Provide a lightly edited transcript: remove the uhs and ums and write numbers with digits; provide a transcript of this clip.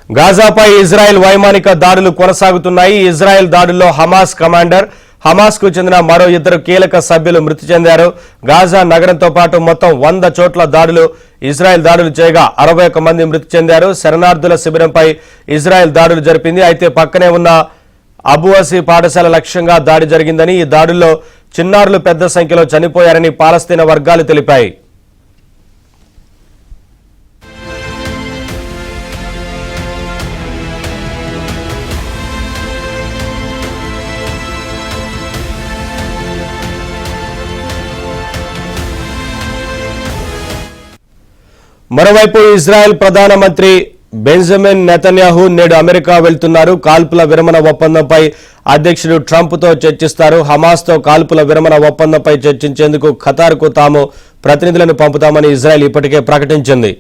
గాజాపై Israel వైమానిక దాడులు కొనసాగుతున్నాయి. ఇజ్రాయెల్ దాడుల్లో హమాస్ కమాండర్, హమాస్ కు చెందిన మరో ఇద్దరు కీలక సభ్యులు మృతి చెందారు. గాజా నగరంతో పాటు మొత్తం 100 చోట్ల ఇజ్రాయెల్ దాడులు చేయగా 61 మంది మృతి చెందారు. శరణార్థుల శిబిరంపై ఇజ్రాయెల్ దాడులు జరిపింది. అయితే పక్కనే ఉన్న అబువసి పాఠశాల లక్ష్యంగా దాడి జరిగిందని, ఈ దాడుల్లో చిన్నారులు పెద్ద సంఖ్యలో చనిపోయారని పాలస్తీనా వర్గాలు తెలిపాయి. మరోవైపు ఇజ్రాయెల్ ప్రధానమంత్రి బెంజమిన్ నెతన్యాహు నేడు అమెరికా వెళ్తున్నారు. కాల్పుల విరమణ ఒప్పందంపై అధ్యక్షుడు ట్రంప్తో చర్చిస్తారు. హమాస్తో కాల్పుల విరమణ ఒప్పందంపై చర్చించేందుకు ఖతార్కు తాము ప్రతినిధులను పంపుతామని ఇజ్రాయెల్ ఇప్పటికే ప్రకటించింది.